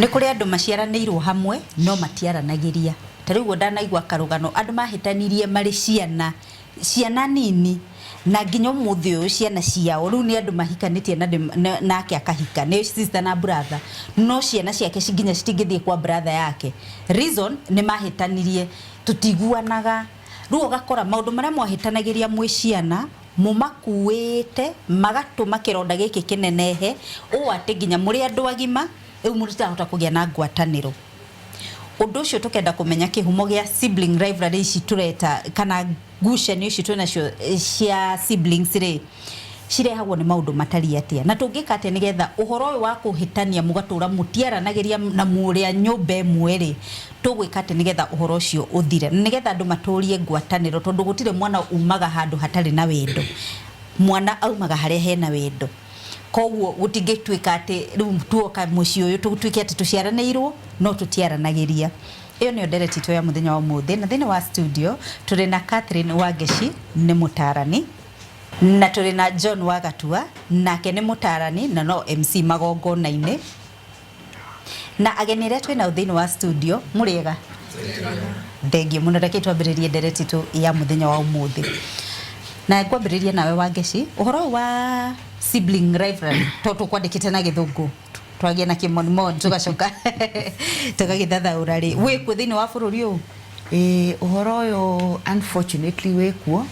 nĩ kũrĩ andũ maciaranĩirwo hamwe no matiaranagiria tarĩu ndanaigua karugano andũ mahĩtanirie marĩ ciana nini na nginya mũthĩ ũyũ ciana ciao rĩu nĩ andũ mahikanĩtie nake akahika nĩ sister na brother no ciana ciake nginya citingĩthiĩ kwa brother yake reason nĩ mahĩtanirie tutiguanaga rĩu ũgakora maũndũ marĩa mwahĩtanagĩria mwĩ ciana mumakuĩte magatũma kĩronda gĩkĩ kĩnenehe ũũ atĩ nginya mũrĩ andũ agima rĩu mũtahota kũgĩa na ngwatanĩro ũndũ ũcio tũkenda kũmenya kĩhumo gĩa sibling rivalry ici tureta kana ngucanio ici twĩnacio cia siblings rĩ cirehagwo nĩ maũndũ matari atĩa na tũngĩka atĩa nĩgetha ũhoro ũyũ wa kũhĩtania mũgatũra mũtiaranagĩria na mũrĩa nyũmba ĩmwe rĩ tũgwĩka atĩ nĩgetha ũhoro ũcio ũthire nĩgetha andũ matũrie ngwatanĩro tondũ gũtirĩ mwana umaga handũ hatarĩ na wendo mwana aumaga harĩa hena wendo koguo gũtingĩtuĩka atĩ rĩu tuoka mũciĩ ũyũ tũtuĩke atĩ tũciaranĩirwo no tũtiaranagĩria iyo nĩ ndereti tu ya mũthenya wa ũmũthĩ na thĩinĩ wa studio tũrĩ na Catherine Wangeci nĩ mũtarani na tũrĩ na John Wagatua nake nĩ mũtarani na no MC magongona-inĩ na ageni arĩa twĩna thĩinĩ wa studio mũrĩega thengiũ mũno reke twambĩrĩrie ndereti tu ya mũthenya wa ũmũthĩ na kwambĩrĩria nawe Wangeci ũhoro wa sibling rivalry toto kwandĩkĩte na gĩthũngũ twagia na kĩmonimon tugacoka tũgagĩthathaũra rĩ wĩkuo thĩinĩ wa bũrũri ũyũ ũhoro ũyũ unfortunately wĩkuo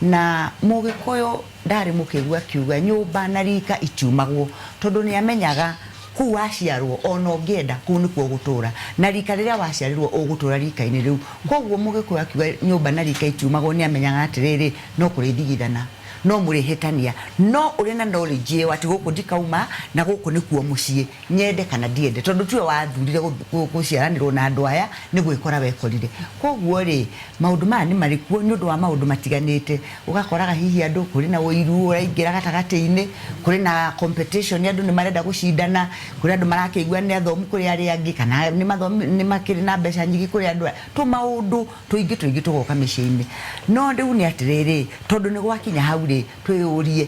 na mũgĩkũyũ ndarĩ mũkĩigua kiuga nyũmba na rika itiumagwo tondũ nĩ amenyaga kuu waciarwo ona ũngĩenda kuu nĩkuo gũtũra na rika rĩrĩa waciarirwo ũgũtũra rika-inĩ rĩu koguo mũgĩkũyũ akiuga nyũmba na rika itiumagwo nĩ amenyaga atĩrĩrĩ no kũrĩthigithana no mũrĩhĩtania no ũrĩ na knowledge ati gũkũ ndikauma na gũkũ nĩkuo mũciĩ nyende kana ndiende tondũ tiwe wathurire gũciaranĩrwo na andũ aya nĩ gwĩkora wekorire koguo rĩ maũndũ maya nĩ marĩ kuo nĩ ũndũ wa maũndũ matiganĩte ũgakoraga hihi andũ kũrĩ na ũiru ũraingĩra gatagatĩ-inĩ kũrĩ na competition andũ nĩ marenda gũcindana kũrĩ andũ marakĩigua nĩ athomu kũrĩ arĩa angĩ kana nĩ makĩrĩ na mbeca nyingĩ kũrĩ andũ maũndũ tũingĩ tũgoka mĩciĩ-inĩ no rĩu nĩ atĩrĩrĩ tondũ nĩ gwakinya hau twĩyũrie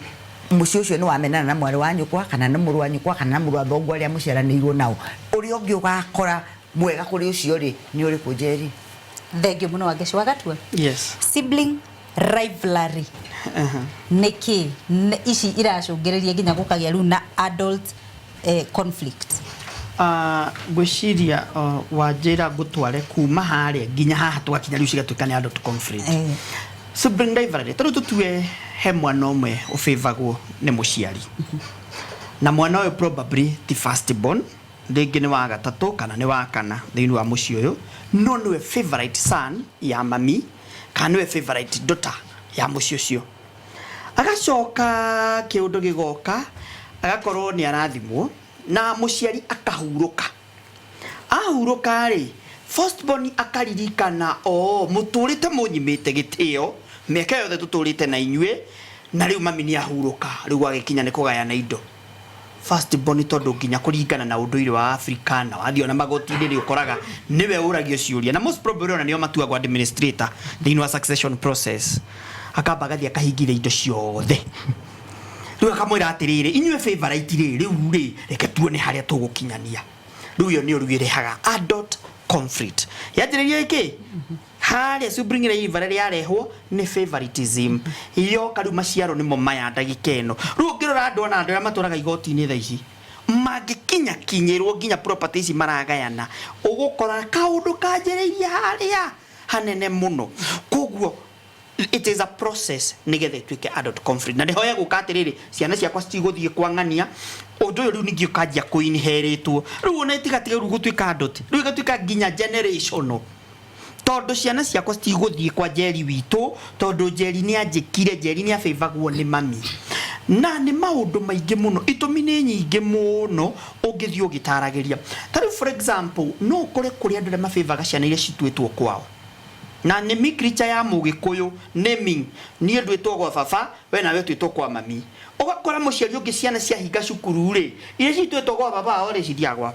mũciĩ ũcio nĩ wamenana na mwarĩ wa nyũkwa kana na mũrũ wa nyũkwa kana na mũrũ wa thoguo arĩa mũciaranĩirwo nao ũrĩa ũngĩ ũgakora mwega kũrĩ ũcio rĩ nĩ ũrĩkũ Njeri thengiũ mũno Wangeci Wagatua yes sibling rivalry nĩkĩ ici iracũngĩrĩria nginya gũkagĩa rĩu na adult conflict gwĩciria Wanjĩra ngũtware kuma harĩa nginya haha twakinya rĩu cigatuĩka nĩ adult conflict sibling rivalry tondũ tutue he mwana ũmwe ũbĩvagwo nĩ mũciari na mwana ũyũ probably the first born rĩngĩ nĩ wa gatatũ kana nĩ wa kana thĩinĩ wa mũciĩ ũyũ no nĩwe favorite son ya mami kana nĩwe favorite daughter ya mũciĩ ũcio agacoka kĩũndũ gĩgoka agakorwo nĩ arathimwo na mũciari akahurũka ahurũka rĩ first born akaririkana mũtũrĩte mũnyimĩte gĩtĩo mĩaka yothe tũtũrĩte na inyuĩ na rĩu mami nĩ ahurũka rĩu agĩkinya nĩ kũgayana indo first born tondũ nginya kũringana na ũndũire wa Africa na wathio na magoti-inĩ nĩ ũkoraga nĩwe ũragio ciũria na most probably ona nĩo matuagwo administrator thĩinĩ wa succession process akamba agathi akahingire indo ciothe rĩu akamwĩra atĩrĩrĩ inyuĩ favorite rĩu rĩ reke tuone harĩa tũgũkinyania rĩu yo nĩ ũruo irehaga adult conflict yanjĩrĩria iki harĩa sibling rivalry yarehwo nĩ favoritism iyo kariu maciaro nimo maya ndagika ĩno rĩu ngĩrora andũ ona andũ arĩa matũraga igoti-inĩ thaa ici mangĩkinya kinyĩrwo nginya property ici maragayana ũgũkora kaũndũ kanjĩrĩirie harĩa hanene mũno koguo it is a process nĩgetha ĩtuĩke adult conflict na nĩhoya gũka atĩrĩrĩ ciana ciakwa citigũthiĩ kwang'ania ũndũ ũyũ rĩu ningĩ ũkanjia kũinheritwo rĩu ona itigatiga rĩu gũtuĩka adult rĩu igatuĩka nginya generational tondũ ciana ciakwa citigũthiĩ kwa Njeri witũ tondũ Njeri nĩ anjĩkire Njeri nĩ abĩvagwo nĩ mami na nĩ maũndũ maingĩ mũno itũmi nĩ nyingĩ mũno ũngĩthiĩ ũgĩtaragĩria tarĩu for example no ũkore kũrĩ andũ arĩa mabĩvaga ciana iria cituĩtwo kwao na nĩ creature ya mũgĩkũyũ naming niĩ ndwĩtwo gwa baba we nawe twĩtwo kwa mami ũgakora mũciari ũngĩ ciana ciahinga cukuru rĩ iria cituĩtwo gwa baba o rĩ cithiagwa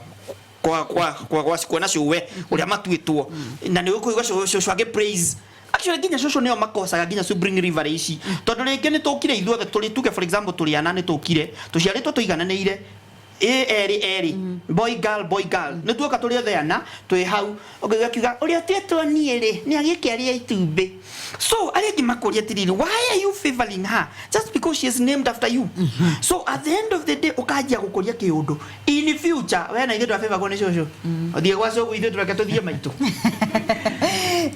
kwa na cuwe ũrĩa matuĩtwo na nĩ ũkũigua cucu agĩ praise actually nginya cucu nĩo makosaga nginya sibling rivalry tondũ rĩngĩ nĩ tũkire ithuothe tũrĩ tuge for example tũrĩ ana nĩ tũkire tũciarĩtwo tũigananĩire eri boy girl nä tuoka tå rä othe ana twä hau kiuga å rä a tietwo niä rä nä agä kä aria itumbä so arä angä makå ria tiriri why are you favoring her just because she is named after you so at the end of the day å kanjia gå kå ria kä å ndå in future we na ithuä twabäbagwo nä cåcå å thiä gwa cåguo ithuä tå reke tå thiä maitå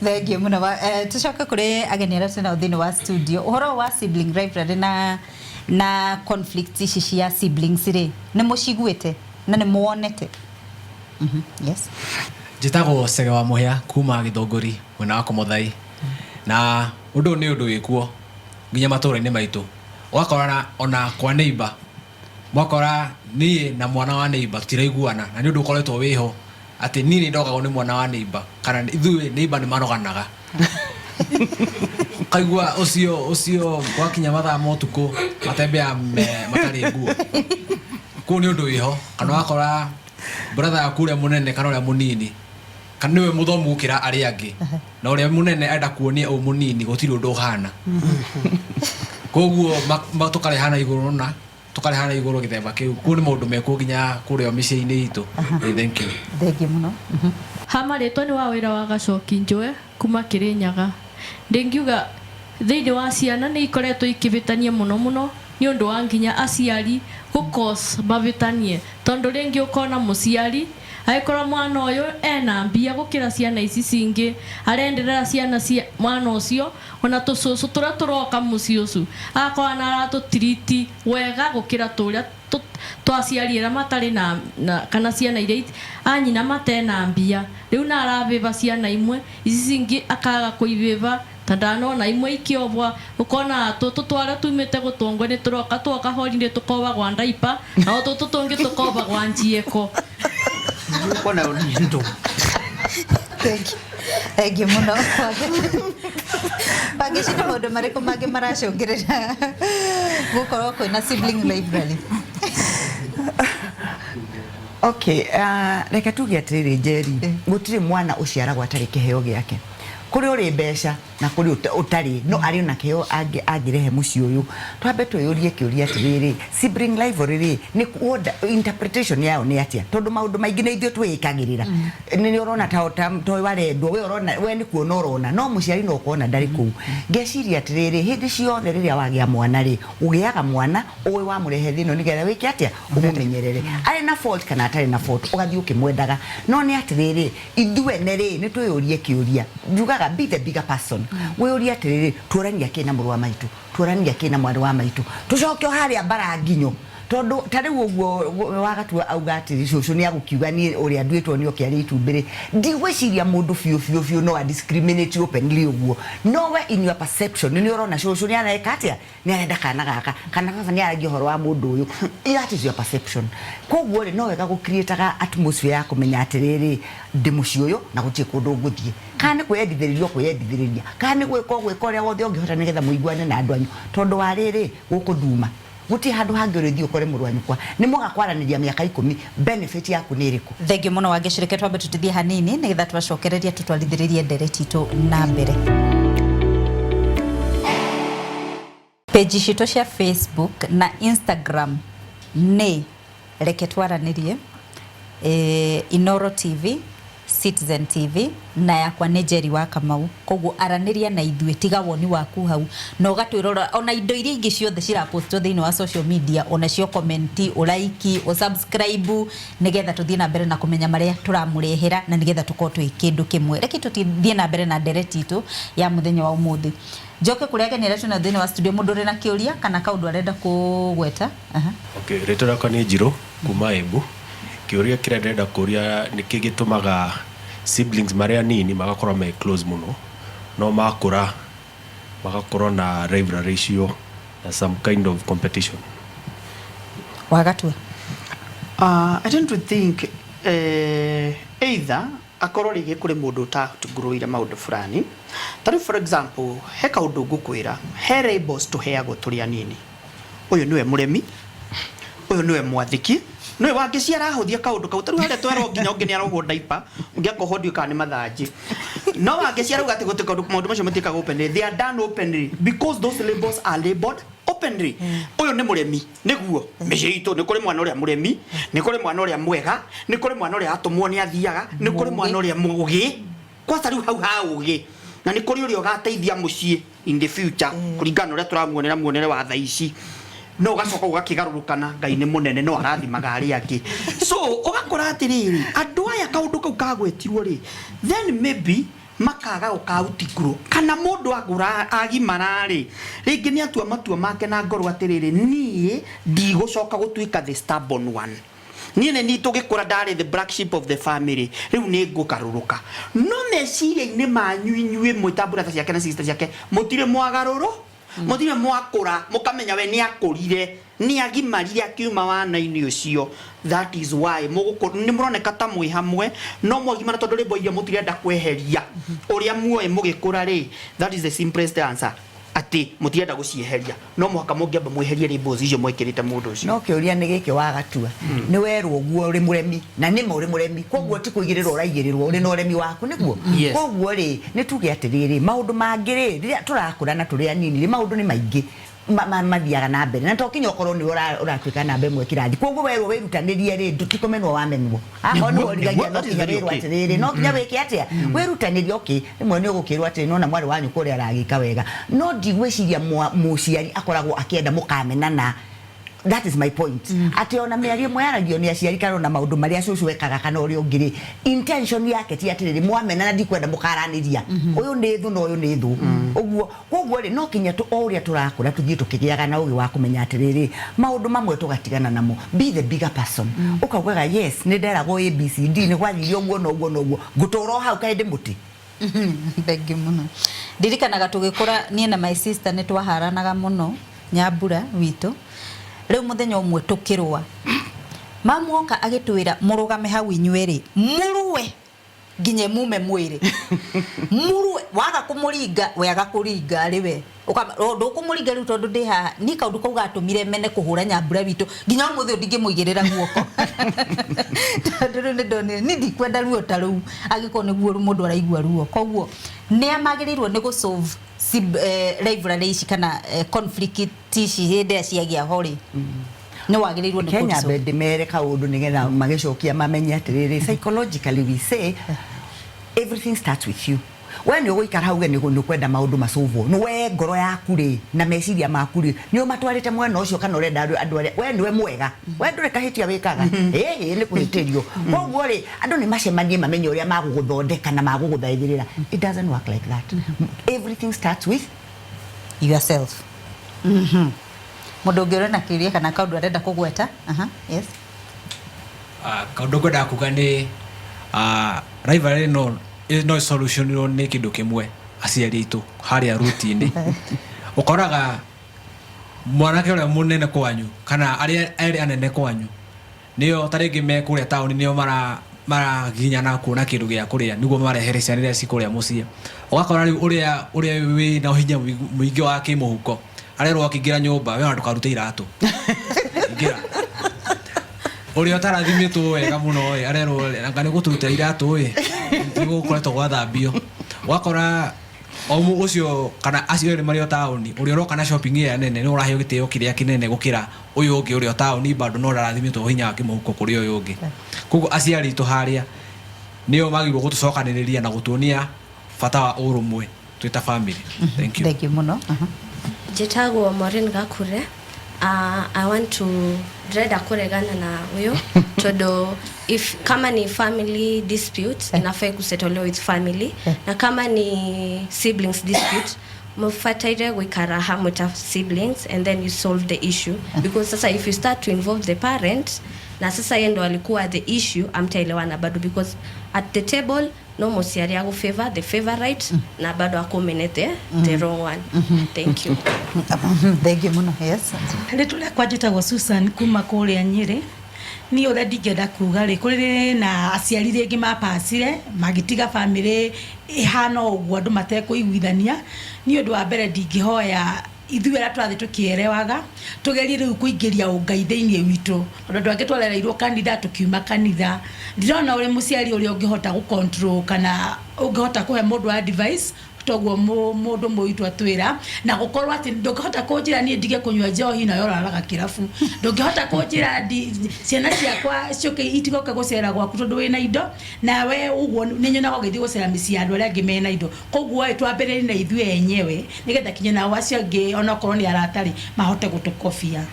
thengiå må no tå coke kå rä ageni arä a twä thä inä wa studio å horo wa sibling rivalry na conflict ici cia siblings rĩ nĩ mũciguĩte na nĩ muonete yes njĩtagwo Cege wa Mũhĩa kuma Gĩthũngũri mwena wa Komothai na ũndũ nĩ ũndũ wĩkuo nginya matũũra-inĩ maitũ ũgakora ona kwa neighbor mwakora niĩ na mwana wa neighbor tũtiraiguana na nĩ ũndũ ũkoretwo wĩho atĩ niĩ nĩ ndogagwo nĩ mwana wa neighbor kana ithuĩ neighbor nĩ maroganaga kaigua ucio gwakinya mathaa ma ũtukũ matembea matarĩ nguo kũu nĩ ũndũ wĩho kana wakora brother yaku ũrĩa mũnene kana ũrĩa mũnini kana nĩwe mũthomu gũkĩra arĩa angĩ na ũrĩa mũnene enda kuonia ũyũ mũnini gũtirĩ ũndũ ũhana koguo tũkarehana igũrũ na tũkarehana igũrũ gĩthemba kĩu kũu nĩ maũndũ mekuo nginya kũrĩa mĩciĩ-inĩ itũ thank you mũno hamarĩtwo nĩ wa wĩra wa Gacoki Njũe kuma Kĩrĩnyaga ndingiuga thĩinĩ wa ciana nĩ ikoretwo ikĩbĩtania mũno nĩ ũndũ wa nginya aciari gũkos babĩtanie tondũ rĩngĩ ũkona mũciari agĩkorwo mwana ũyũ ena mbia gũkĩra ciana ici cingĩ arenderera ciana cia mwana ũcio ona tũcũcũ tũrĩa tũroka mũciĩ ũcio agakorwo na aratũtiriti wega gũkĩra tũrĩa twaciari arĩa matarĩ na kana ciana iria anyina matena mbia rĩu na arabĩba ciana imwe ici cingĩ akaga kũibĩba tandanona imwe ikiobwa ukona tũtũ twara tumĩte gũtongwe nĩ tũroka twoka horinde tũkoba gwa ndaipa na tũtũ tũngĩ tũkoba gwa njieko ukona ũnindo thengi mũno bagĩcina maũndũ marĩkũ mangĩ maracũngĩrĩra gũkorwo kwĩna sibling rivalry okay reke tuge atĩrĩrĩ Njeri gũtirĩ mwana ũciaragwo atarĩ kĩheo gĩake kuri uri mbeca na kuri utari no ari na keo agirehe muci uyu twambe twiyurie kiuria atiriri sibling rivalry ni interpretation yao ni atia tondu maundu maingi ni ithio twikagirira ni urona ta warendwo we urona we ni kuona urona no muciari no kuona ndari ku ngeciria atiriri hindi ciothe riria wagia mwana ri ugiaga mwana uwe wa murehe thino nigetha wiki atia umumenyerere ari na fault kana atari na fault ugathii ukimwendaga no ni atiriri ithue neri ni twiyurie kiuria njugaga be the bigger person we uria atiriri turania kina mũrũ wa maitu turania kina mwarĩ wa maitu tucokio haria Baranginyo tondu tari uguo wagatua auga atiri cucu ni agukiuga ni uria nduitwo ni okiari itumbiri ndigwiciria mundu fiu no discriminate openly uguo no we in your perception ni urona cucu ni areka atia ni arenda kana gaka kana baba ni aragi horo wa mundu uyu that is your perception koguo ri no wega gu create atmosphere ya kumenya atiriri ndi muci uyu na gutie kundu nguthie kana kwendithiriria kana gwiko uria wothe ungihota nigetha muiguane na andu anyu tondu wa riri gukuthuma guti handu hangĩrĩthio ukore mũrwanyu kwa ni mwaga kwaraniria miaka 10 benefit yaku ni iriku thengi muno wangĩcireke twambe tutithie hanini nigetha twacokereria tutwarithĩrĩrie ndereti itu na mbere page citũ cia Facebook na Instagram ni reke twaranirie Inoro TV Citizen TV na yakwa nĩ Njeri wa Kamau koguo araniria na ithuĩ tiga woni waku hau no gatwirora ona indo iria ingĩ ciothe cirapostwo thĩinĩ wa social media ona cio comment like o subscribe nigetha tuthie na mbere na kumenya maria turamurehera na nigetha tukorwo twĩ kĩndũ kĩmwe reke tuthie na mbere na ndereti itu ya muthenya wa umuthi njoke kũrĩa ageni arĩa twĩna thĩinĩ wa studio mũndũ ũrĩ na kĩũria kana kaũndũ arenda kũgweta okay rĩtwa rĩakwa nĩ Njirũ kuma Embu kiuria kira ndenda kuria nikigitumaga siblings maria nini magakorwo me close muno no makura magakorwo na rivalry ratio na some kind of competition wagatua I don't think either akorwo rigi kuri mundu ta tuguruire maundu fulani tari for example he kaundu ngukwira he labels tuheagwo turi anini uyu niwe muremi uyu niwe mwathiki no wangĩciara ahũthia kaundu kau taru harĩa twerwo nginya ũngĩ nĩ arohwo ndaipa ũngĩ akohodio kana nĩ mathanji no wangĩciara ugatĩ gũtĩ kaundu maũndũ macio matikagwo openly they are done openly because those labels are labeled openly uyu ni muremi niguo miciito ni kuri mwana uria muremi ni kuri mwana uria mwega ni kuri mwana uria atumwo ni athiaga ni kuri mwana uria mugi kwasa riu hau ugi na ni kuri uria ugateithia mucii in the future kuringana uria turamuonera muonere wa thaa ici no gacoka ugakigarurukana Ngai ni munene no arathimaga ari angi so ugakora atiriri andu aya kaundu kau kagwetirwo ri then maybe makaga ukautikuru kana mundu agura agimara ri ringi ni atua matua make na ngoro atiriri nie ndigucoka gutuika the stubborn one nie ni tugikura ndari the black sheep of the family riu ni ngukaruruka no meciria-ini manyu inyuĩ mwĩtambura ta ciake na sister ciake mutire mwagaruru mutire mwakura mukamenya we ni akurire ni agimarire akiuma wana-ini ucio that is why ni muroneka ta mwi hamwe no mwagimara tondu rimbo iria mutirenda kweheria uria muoe mugikura ri that is the simplest answer ati mutirenda gucieheria no mwaka mungiamba mweherie rimbo icio mwekirite mundu ucio no kiuria ni giki wagatua ni werwo guo uri muremi na ni muri muremi koguo ti kuigirirwo uraigirirwo uri no uremi waku niguo koguo ri ni tuge atiriri maundu mangiri riria turakura na turi anini ri maundu ni maingi mathiaga na mbere na tokinya okorwo ni uratuika na mbere mwekirathi koguo werwo wirutanirie ri ndutikomenwo wamenwo aho ni origagia no kinya wirwo atiriri no kinya wiki atia wirutanirie okay rimwe ni ugukirwo atiri no na mwari wanyu kuri aragika wega no ndigwiciria muciari akoragwo akienda mukamenana. That is my point. Ati ona miario mwaragio ni aciari kana na maundu maria cucu wekaga kana uri ungiri intention yake ti atiriri mwamenana ndikwenda mukaraniria uyu ni thu no uyu ni thu uguo koguo ri no kinya tu uria turakura tuthie tukigiaga na ugi wa kumenya atiriri maundu mamwe tugatigana namo be the bigger person ukagwega yes ni nderago ABCD ni gwathirio guo no guo no guo ngutoro hau kainde muti begi muno ndirikanaga tugikura nie na my sister ni twaharanaga muno Nyambura witu riu muthenya umwe tukirwa mamuoka agitwira murugame hau inyueri muruwe nginye mume mwiri muruwe waga kumuringa wega kuringa ari we ndukumuringa riu tondu ndi haha ni kaundu kau gatumire mene kuhura Nyambura witu nginya muthi ndingimwigirira guoko tondu riu ndonire ni ndikwenda ruo ta riu agiko niguo mundu araigua ruo koguo ni amagirirwo ni gusolve rivalry ici kana conflict ici hinde ciagia hori no wagirirwo ni Kenya bende mere kaundu nigetha magicokia mamenye atiriri psychologically we say everything starts with you when you wake hau ni kwenda maundu masolve no we ngoro yaku ri na meciria maku ri ni umatwarite mwena ucio kana urenda andu aria we niwe mwega we ndure kahitia wikaga ni kuhitirio koguo ri andu ni macemanie mamenye uria maguguthondeka na maguguthaithirira it doesn't work like that everything starts with yourself mundu ngire na kiria kana kaundu arenda kugweta yes kaundu ngwenda kuga ni rivalry no solution ni kindu kimwe aciari itu haria routine ukoraga mwanake uria munene kwanyu kana aria anene kwanyu nio taringi me kuria tauni nio maraginya na kuona kindu gia kuria niguo marehere ciana iria cikuria mucie ugakora riu uria wi na hinya muingi wa kimuhuko arero akingira nyumba we ndukarute iratu ingira uria utarathimitwo wega muno arero anga ni guturuta iratu niguo kuretwo gwathambio ugakora omu ucio kana acio ri mario tauni uria roka na shopping ya nene ni urahio gitio kiria kinene gukira uyu ungi uria tauni bado no rarathimitwo hinya wa kimuhuko kuri uyu ungi koguo aciari tu haria nio magirwo gutucokaniriria na gutuonia bata wa urumwe twita family. Thank you muno. Jitagwo Maureen Gakure. I want to dread kuregana na huyo todo if kama ni family dispute inafaa kusettle with family na kama ni siblings dispute mfataire gwikara hamwe ta siblings and then you solve the issue because sasa if you start to involve the parent na sasa yeye ndo alikuwa the issue amtaelewana bado because at the table no mosiari ago favor the favorite na bado akomenete the wrong one. Thank you. Thank you muno. Yes. Nditule kwa jitagwo Susan kuma kuria Nyeri ni ura ndigenda kuga ri kuri na aciari ringi mapacire magitiga family ihana uguo andu matekuiguithania ni undu wa mbere ndingihoya ithuera twathi tukierewaga tugerie riu kuingiria ungai thiini witu tondu angi twarereirwo kanitha tukiuma kanitha ndirona uri muciari uri ungihota gu control kana ungehota kuhe mundu advice toguo mundu muitu atwira na gukorwo ati ndungihota kunjira nie ndige kunywa njohi na yoraraga kirabu ndungihota kunjira ciana ciakwa cioke itigoke gucera gwaku tondu wina indo nawe uguo ninyonaga githii gucera micii andu aria angi mena indo koguo twambiriri na ithue enyewe nigetha kinye nao acio angi ona korwo ni aratari mahote gutukobia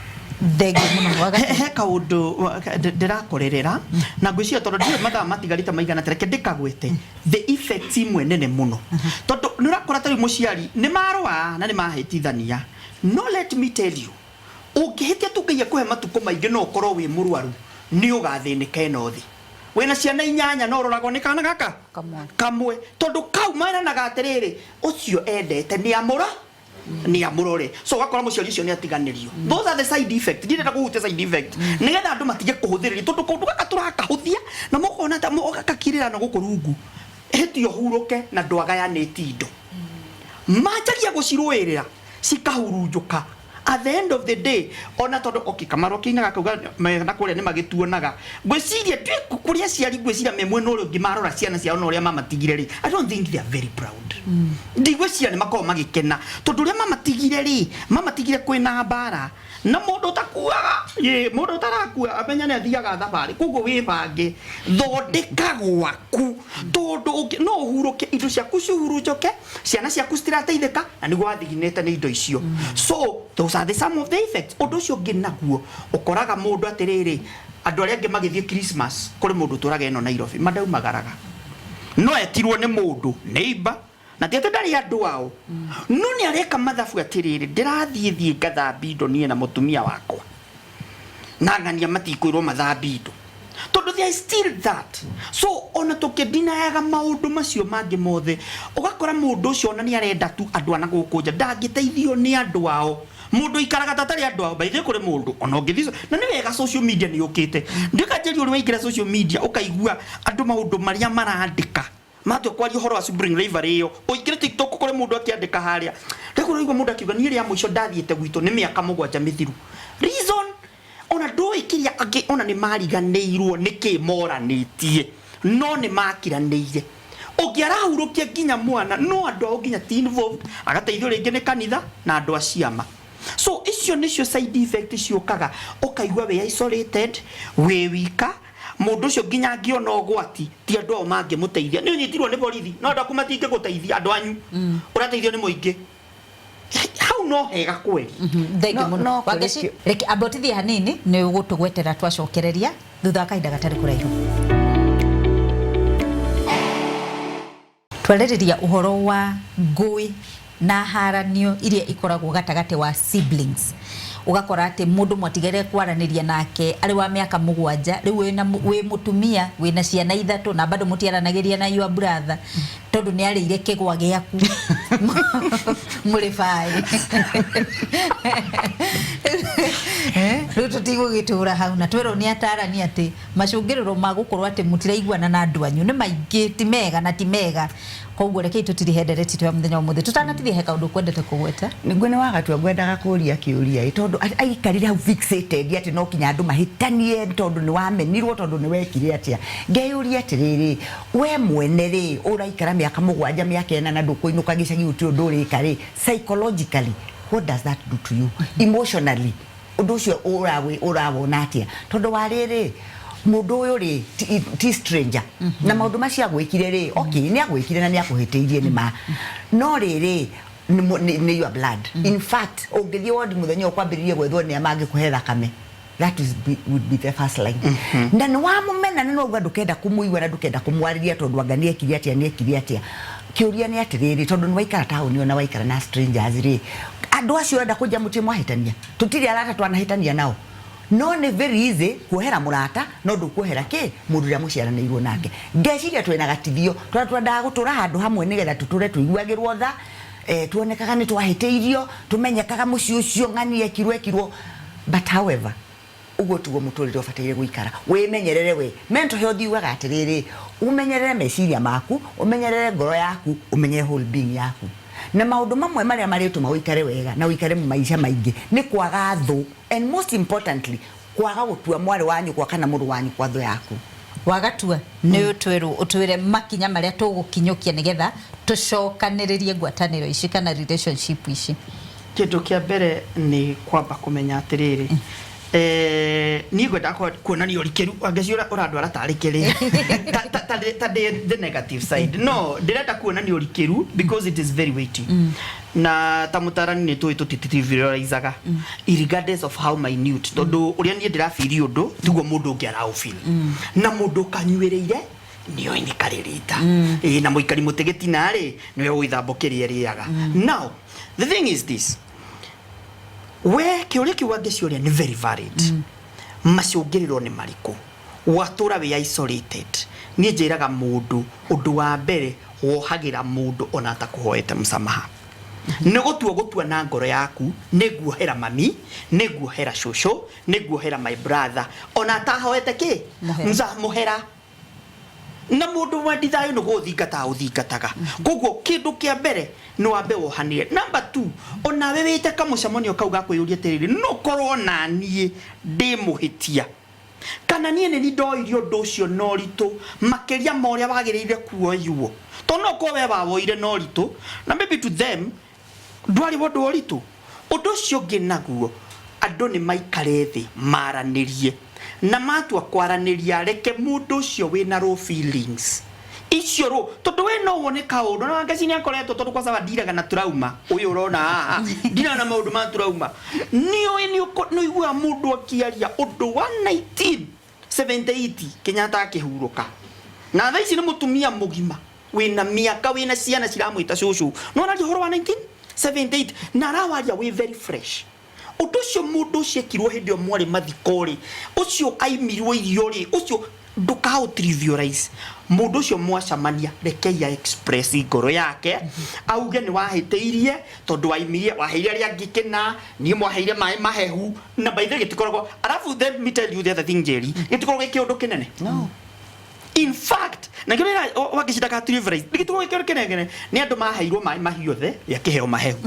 thegi muno waga he kaundu ndirakorerera na ngwiciria tondu ndiye mathaa matigarite maigana tereke ndikagwete the effects imwe nene muno tondu nurakora tari muciari ni marwa na ni mahitithania no let me tell you ungihitia tukiye kuhe matuko maingi no ukorwo wi murwaru ni ugathinika eno thi wena ciana inyanya no roragwo ni kana gaka kamwe tondu kau maina na gatiriri ucio endete ni amura ni amurore so wakora muciari ucio ni atiganirio those are the side effects ndire kuhutia side effect nigetha andu matige kuhuthiriria tondu kundu gaka turakahuthia na mukona ta mugakakirira na guku rungu hetio huruke na ndwagayanĩtie indo machagia guciruirira cikahurunjuka at the end of the day ona tondu Kamaro kinaga kuga na kuria ni magituonaga ngwiciria twi kuria ciari ngwiciria memwe no uri ngimarora ciana ciao no uria mamatigire ri I don't think they are very proud ndigwiciria ni makao magikena tondu uria mamatigire kwina mbara na mundu takuaga mundu tarakua amenya ni athiaga thabari koguo wibange thondeka gwaku tondu no huruke indo ciaku cihurunjuke ciana ciaku citirateithika na niguo athiginete ni indo icio so those are the some of the effects undu ucio nginaguo ukoraga mundu atiriri andu aria angi magithie Christmas kuri mundu turaga eno Nairobi madaumagaraga no etirwo ni mundu neighbor na tete ndari andu ao no ni areka mathabu atiriri ndirathie ngathambi indo nie na mutumia wakwa na ngania matikwirwo mathambi indo tondu there is still that so ona tukidinayaga maundu macio mangi mothe ugakora mundu ucio ona ni arenda tu andu ana gukunja ndangiteithio ni andu ao mundu ikaraga tatari andu ao baithe kuri mundu ona ngithio na ni wega social media ni ukite ndikajeri uri waingira social media ukaigua andu maundu maria marandika matwe kwari horo wa Spring River iyo oigire TikTok kuri mundu akiandika haria ndikuru igwa mundu akiuga ni ria muico ndathiete gwitu ni miaka mugwanja mithiru reason ona ndoi kiria angi ona ni mariganirwo niki moranitie no ni makiraniire ungiarahurukia nginya mwana no andu ao nginya ti involved agateithio ringi ni kanitha na andu aciama so icio nicio side effect ciukaga ukaigwa we isolated we wika mundu ucio nginya ngiona ogwati ti andu ao mangimuteithia ni unyitirwo ni borithi no andu akumatinge guteithia andu anyu urateithio ni muingi hau no hega kweli thegi muno wageci reki abotithia hanini ni ugutugwetera twacokereria thutha kahinda gatari kuraihu twareriria uhoro wa ngui na haranio iria ikoragwo gatagate wa siblings ugakora ati mundu mwatigere kwaraniria nake ari wa miaka 7 riu we mutumia wina ciana 3 na bado mutiaranagiria na your brother tondu ni arire kigwa giaku muri fai riu tutigugitura hau na twero ni atarani ati macungiriro magukorwo ati mutiraiguana na andu anyu ni maingi ti mega na ti mega koguo reke tutirihendereti twa muthenya umuthe tutanatithie heka undu kwendete kugweta niguo ni wagatua ngwendaga kuria kiuria tondu aikarire hau fixated ati no kinya andu mahitanie tondu ni wamenirwo tondu ni wekire atia ngeyuria atiriri we mwene ri uraikara miaka 7 miaka 4 na ndukuinuka gicagi uti undu urikari psychologically what does that do to you emotionally undu ucio urawona atia tondu wariri mundu uyu ri ti stranger na maundu macia gwikire ri okay ni agwikire na ni akuhiteirie ni ma no riri ni your blood in fact ungithie wodi muthenya ukwambiririe gwethwo ni amangi kuhetha kame that would be the first line na ni wa mumena no gwa ndukenda kumuigwa na ndukenda kumwariria tondu anganie kiri atia kiuria ni atiriri tondu ni waikara tauni ona waikara na strangers ri andu acio enda kuja mutie mwahitania tutiri arata twanahitania nao no ni very easy kuhera murata no ndukuhera ki mundu ria muciaranirwo nake ngeciria twina gatithio twendaga gutura handu hamwe nigetha tuture tuiguagirwo tha tuonekaga ni twahiteirio tumenyekaga muci ucio ngani ekirwo but however ugo tugo muturire ufatire guikara wimenyerere we mental health iwaga atiriri umenyerere meciria maku umenyerere ngoro yaku umenyere whole being yaku na maundu mamwe maria marituma uikare wega na uikare mu maisha maingi ni kwaga thu and most importantly kwaga gutua mwari wanyu kwa kana mundu wanyu kwa thu yaku wagatua nĩ ũtwĩre makinya marĩa tũgũkinyũkia nĩgetha tũcokanĩrĩrie ngwatanĩro ici kana relationship ici. Kĩndũ kĩa mbere nĩ kwamba kũmenya atĩrĩrĩ niĩ ngwenda kuonania ũrikĩru angĩciũra ũrandwara tarĩ kĩrĩ ta the negative side no ndĩrenda kuonania ũrikĩru because it is very weighty na ta mũtarani nĩ tũĩ tũtitiviralizaga regardless of how minute tondũ ũrĩa niĩ ndĩrafiri ũndũ tiguo mũndũ ũngĩ araũfeel na mũndũ kanyuĩrĩire nĩo inikarĩrĩta na mũikari mũtegetina rĩ nĩwe ũithambwo kĩrĩa rĩaga. Now the thing is this, we kĩũria kĩu angĩciũria nĩ very valid macũngĩrĩro nĩ marĩkũ watũra we isolated. Niĩ njĩraga mũndũ ũndũ wa mbere wohagĩra mũndũ ona atakũhoete msamaha nĩ gũtua na ngoro yaku nĩ guohera mami nĩ guohera cũcũ nĩ guohera my brother ona atahoete kĩ mũhera na mũndũ wa ndithayo nĩ gũthingata ũthingataga koguo kĩndũ kĩa mbere nĩ wambe wohanire. Number 2 ona we wĩte kamũcemanio kau gakwĩyũria atĩrĩrĩ no korwo na niĩ ndĩmũhĩtia kana niĩ nĩ ndoirio ũndũ ũcio no ritũ makĩria ma ũrĩa wagĩrĩire kuoywo tondũ no ko we wawoire no ritũ na maybe to them ndwarĩ ũndũ ũritũ ũndũ ũcio ũngĩ naguo andũ nĩ maikare thĩ maranĩrie na matua kwaranĩria reke mũndũ ũcio wĩna low feelings icio ro tondũ we no wone kaũndũ na ngasi nĩ akoretwo tondũ kwa sababu ndiraga na trauma ũyũ ũrona haha ndina na maũndũ ma trauma nĩ igua mũndũ akĩaria ũndũ wa 1978 Kenyatta akĩhurũka na thaa ici nĩ mũtumia mũgima wĩna mĩaka wĩna ciana ciramwĩta cũcũ no na ũhoro wa 1978 na arawaria we very fresh ũndũ ũcio mũndũ ũcio ekirwo hĩndĩ ĩyo mwarĩ mathiko-rĩ ũcio aimirwo irio-rĩ ũcio ndũkaũ trivialize mũndũ ũcio mwacamania rekei express ngoro yake auge nĩ wahĩtĩirie tondũ waimirie waheire arĩa angĩ kĩna niĩ mwaheire maĩ mahehu na by the way gĩtikoragwo arabu let me tell you the other thing Jerry gĩtikoragwo gĩkĩ ũndũ kĩnene no in fact na kĩrĩa wangĩcindaka trivialize gĩtikoragwo gĩkĩ ũndũ kĩnene nĩ andũ maheirwo maĩ mahiũ othe ya kĩheo mahehu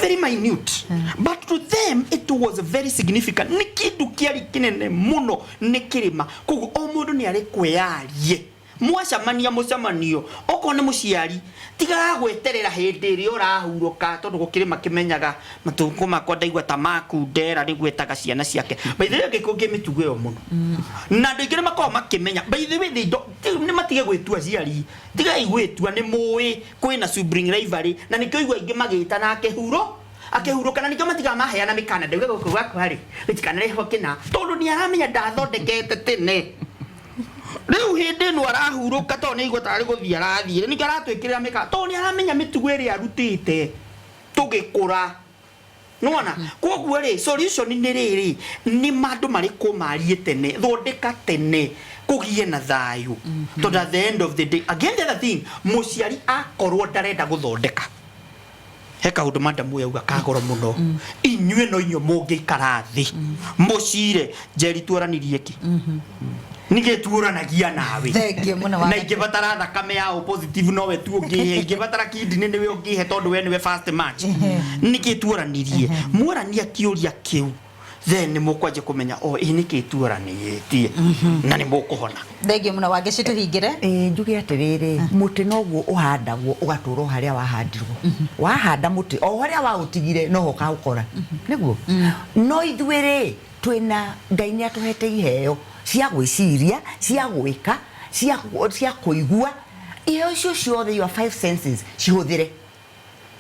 very minute but to them it was very significant nĩ kĩndũ kĩarĩ kĩnene mũno nĩ kĩrĩma koguo o mũndũ nĩ arĩ kwĩyarie mwacamania mũcemanio okorwo nĩ mũciari tigaga gweterera hĩndĩ ĩrĩa ũrahurũka tondũ gũkĩrĩma kĩmenyaga matũkũ makwa ndaigua ta makundera nĩ gwetaga ciana ciake by the way gĩkũ kĩmĩtugo ĩyo mũno na andũ aingĩ nĩ makoragwo makĩmenya by the way nĩ matige gwĩtua ciari tigai gwĩtua nĩ mũĩ kwĩna sibling rivalry na nĩkĩo igua aingĩ magĩta na akĩhurũka na nĩkĩo matiga maheana mĩkana ndauga gũkũ gwakwa rĩ gĩtikana rĩho kĩna tondũ nĩ aramenya ndathondekete tene rĩu hĩndĩ ĩno arahurũka tondũ nĩ igua tarĩ gũthiĩ arathiĩ nĩkĩo aratwĩkĩrĩra mĩkana tondũ nĩ aramenya mĩtugo ĩrĩa arutĩte tũgĩkũra nĩwona koguo rĩ solution nĩ rĩrĩ nĩ mandũ marĩkũ marie tene thondeka tene kũgie na thayũ tondũ at the end of the day again the other thing mũciari akorwo ndarenda gũthondeka he kaũndũ madamu yauga kagoro mũno inyuĩ no inyuĩ mũngĩikara thĩ mũcire Jerry tuoranirie ki nĩgĩ tuoranagia nawe na ingĩbatara thakame ya positive no we tu ũngĩhe ingĩbatara kidney nĩwe ũngĩhe tondũ we nĩwe first match nĩgĩ tuoranirie muorania kĩũria kĩu then nĩ mũkwanjia kũmenya nĩkĩ tuoranĩtie na nĩ mũkũhona thengio mũno wangĩcitũhingĩre njuge atĩrĩrĩ mũtĩ noguo ũhandagwo ũgatũrwo harĩa wahandirwo wahanda mũtĩ o harĩa waũtigire no ho kaũkora nĩguo no ithuĩ-rĩ twĩna Ngai nĩ atũhete iheo cia gwĩciria cia gwĩka cia kũigua iheo icio ciothe your 5 senses cihũthĩre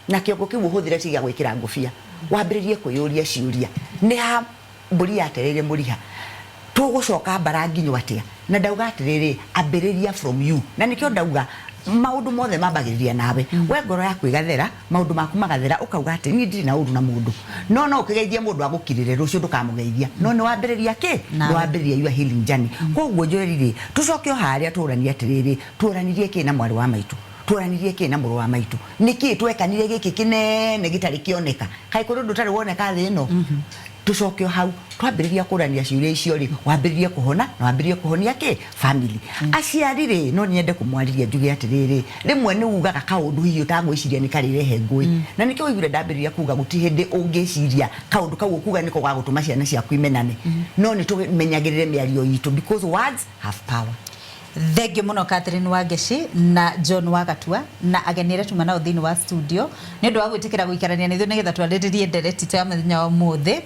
na kĩongo kĩu ũhũthĩre ciga gwĩkĩra ngũbia wambĩrĩrie kwĩyũria ciũria nĩ ha mbũri yaterere mũriha tũgũcoka mbara nginyũ atĩa na ndauga atĩrĩrĩ ambĩrĩria from you na nĩkĩo ndauga maũndũ mothe mambagĩrĩria nawe we ngoro yaku ĩgathera maũndũ maku magathera ũkauga atĩ niĩ ndirĩ na ũndũ na mũndũ no ũkĩgeithia mũndũ agũkirĩre rũciũ ndũkamũgeithia no nĩ wambĩrĩria kĩ nĩ wambĩrĩria your healing journey koguo njũrĩrĩ tũcoke o harĩa tũranie atĩrĩrĩ tũranirie kĩ na mwarĩ wa maitũ tũranirie kĩ na mũrũ wa maitũ nĩkĩ twekanire gĩkĩ kĩnene gĩtarĩ kĩoneka kaĩ kũrĩ ũndũ ũtarĩ woneka thĩ ĩno tucoke hau twambiriria kurania ciuria icio ri wambiririe kuhona na wambiririe kuhonia ki family aciari ri no nyende kumwariria njuge atiriri rimwe ni ugaga kaundu hiyo tagwiciria ni karirehe ngui na nikio igure ndambiriria kuga guti hindi ungiciria kaundu kau kuga niko gwa gutuma ciana ciaku imenane no ni tumenyagirire miario itu because words have power. Thengio muno Catherine Wangeci na John Wagatua na agenire tuma nao thini wa studio ni ndu wa gwitikira guikarania na ithu nigetha twariririe ndereti ta muthenya wa muthi.